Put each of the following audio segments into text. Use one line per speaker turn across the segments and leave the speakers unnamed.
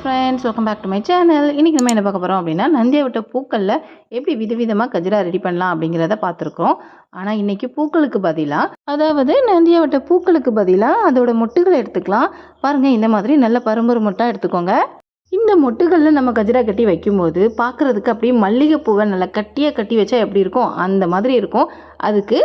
Friends, welcome back to my channel. இன்றைக்கி நம்ம என்ன பார்க்க போகிறோம் அப்படின்னா, நந்தியை விட்ட பூக்களில் எப்படி விதவிதமாக கஜ்ரா ரெடி பண்ணலாம் அப்படிங்கிறத பார்த்துருக்கோம். ஆனால் இன்றைக்கி பூக்களுக்கு பதிலாக, அதாவது நந்தியை விட்ட பூக்களுக்கு பதிலாக அதோட மொட்டுகளை எடுத்துக்கலாம். பாருங்கள், இந்த மாதிரி நல்ல பரும்பொரு மொட்டாக எடுத்துக்கோங்க. இந்த மொட்டுகளில் நம்ம கஜ்ரா கட்டி வைக்கும்போது பார்க்குறதுக்கு அப்படியே மல்லிகைப்பூவை நல்லா கட்டியாக கட்டி வச்சா எப்படி இருக்கும் அந்த மாதிரி இருக்கும். அதுக்கு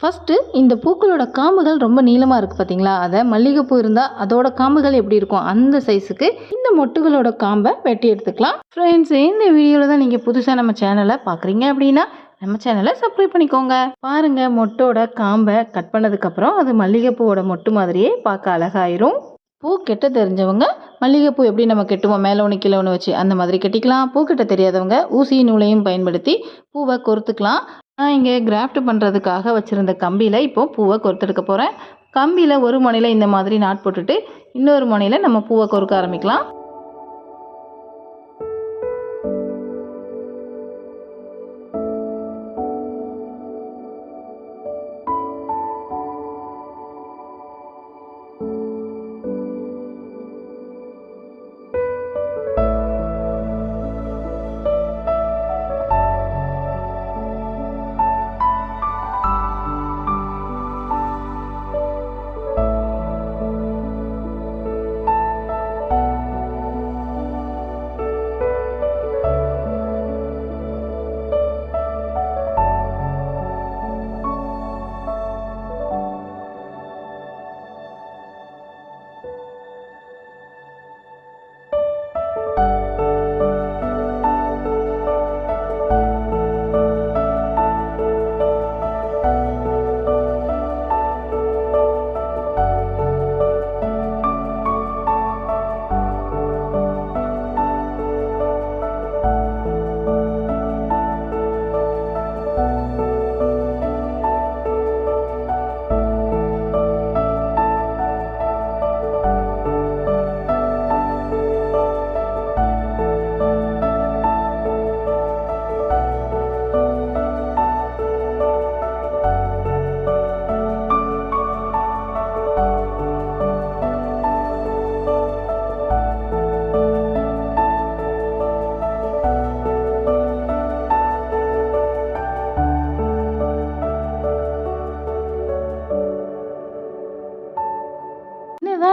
ஃபஸ்ட்டு இந்த பூக்களோட காம்புகள் ரொம்ப நீளமாக இருக்குது பார்த்தீங்களா, அதை மல்லிகைப்பூ இருந்தால் அதோட காம்புகள் எப்படி இருக்கும் அந்த சைஸுக்கு இந்த மொட்டுகளோட காம்பை வெட்டி எடுத்துக்கலாம். ஃப்ரெண்ட்ஸ், இந்த வீடியோவில் தான் நீங்கள் புதுசாக நம்ம சேனலை பார்க்குறீங்க அப்படின்னா நம்ம சேனலை சப்ஸ்கிரைப் பண்ணிக்கோங்க. பாருங்கள், மொட்டோட காம்பை கட் பண்ணதுக்கப்புறம் அது மல்லிகைப்பூவோட மொட்டு மாதிரியே பார்க்க அழகாயிரும். பூ கெட்ட தெரிஞ்சவங்க மல்லிகைப்பூ எப்படி நம்ம கெட்டுவோம், மேலே ஒன்று கீழே ஒன்று வச்சு அந்த மாதிரி கட்டிக்கலாம். பூ கெட்ட தெரியாதவங்க ஊசியும் நூலையும் பயன்படுத்தி பூவை கொறுத்துக்கலாம். நான் இங்கே கிராஃப்ட் பண்ணுறதுக்காக வச்சுருந்த கம்பியில் இப்போது பூவை கொறுத்தெடுக்க போகிறேன். கம்பியில் ஒரு முனையில் இந்த மாதிரி நாட் போட்டுட்டு இன்னொரு முனையில் நம்ம பூவை கொறுக்க ஆரம்பிக்கலாம்.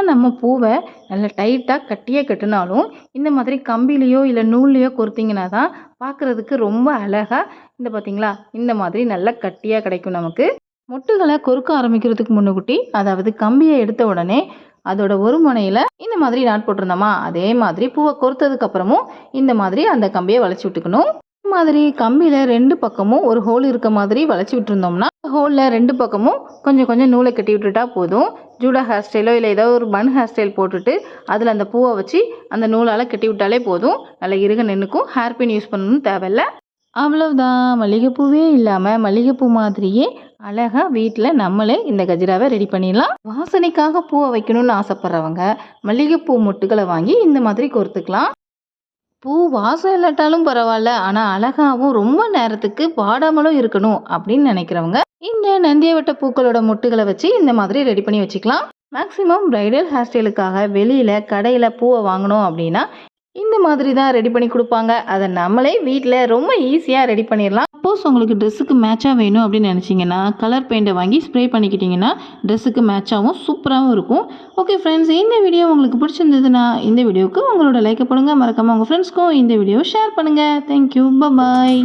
நம்ம பூவை நல்லா டைட்டாக கட்டியாக கட்டினாலும் இந்த மாதிரி கம்பிலேயோ இல்லை நூல்லையோ கொறுத்திங்கன்னா தான் பார்க்குறதுக்கு ரொம்ப அழகாக இந்த பார்த்திங்களா இந்த மாதிரி நல்லா கட்டியாக கிடைக்கும். நமக்கு மொட்டுகளை கொறுக்க ஆரம்பிக்கிறதுக்கு முன்னுக்குட்டி, அதாவது கம்பியை எடுத்த உடனே அதோட ஒரு முனையில் இந்த மாதிரி நாட் போட்டிருந்தோமா, அதே மாதிரி பூவை கொறுத்ததுக்கு அப்புறமும் இந்த மாதிரி அந்த கம்பியை வளைச்சி விட்டுக்கணும். இந்த மாதிரி கம்பியில் ரெண்டு பக்கமும் ஒரு ஹோல் இருக்க மாதிரி வளைச்சி விட்டுருந்தோம்னா ஹோலில் ரெண்டு பக்கமும் கொஞ்சம் கொஞ்சம் நூலை கட்டி விட்டுட்டா போதும். ஜூடா ஹேர் ஸ்டைலோ இல்லை ஏதோ ஒரு பன் ஹேர் ஸ்டைல் போட்டுட்டு அதில் அந்த பூவை வச்சு அந்த நூலால் கட்டி விட்டாலே போதும். நல்லா இறுக நின்றுக்கும். ஹேர் பின் யூஸ் பண்ணணும்னு தேவையில்லை. அவ்வளவுதான். மல்லிகைப்பூவே இல்லாமல் மல்லிகைப்பூ மாதிரியே அழகாக வீட்டில் நம்மளே இந்த கஜ்ராவை ரெடி பண்ணிடலாம். வாசனைக்காக பூவை வைக்கணும்னு ஆசைப்பட்றவங்க மல்லிகைப்பூ மொட்டுகளை வாங்கி இந்த மாதிரி கோர்த்துக்கலாம். பூ வாசம் இல்லாட்டாலும் பரவாயில்ல, ஆனால் அழகாகவும் ரொம்ப நேரத்துக்கு வாடாமலும் இருக்கணும் அப்படின்னு நினைக்கிறவங்க இந்த நந்தியை விட்ட பூக்களோட மொட்டுகளை வச்சு இந்த மாதிரி ரெடி பண்ணி வச்சுக்கலாம். மேக்ஸிமம் பிரைடல் ஹேர் ஸ்டைலுக்காக வெளியில் கடையில் பூவை வாங்கணும் அப்படின்னா இந்த மாதிரி தான் ரெடி பண்ணி கொடுப்பாங்க. அதை நம்மளே வீட்டில் ரொம்ப ஈஸியாக ரெடி பண்ணிடலாம். சப்போஸ் உங்களுக்கு ட்ரெஸ்ஸுக்கு மேட்சாக வேணும் அப்படின்னு நினச்சிங்கன்னா கலர் பெயிண்டை வாங்கி ஸ்ப்ரே பண்ணிக்கிட்டிங்கன்னா ட்ரெஸ்ஸுக்கு மேட்சாகவும் சூப்பராகவும் இருக்கும். ஓகே ஃப்ரெண்ட்ஸ், இந்த வீடியோ உங்களுக்கு பிடிச்சிருந்ததுன்னா இந்த வீடியோவுக்கு உங்களோட லைக்கை போடுங்க. மறக்காமல் உங்கள் ஃப்ரெண்ட்ஸ்க்கும் இந்த வீடியோவை ஷேர் பண்ணுங்கள். தேங்க்யூ, பாய்.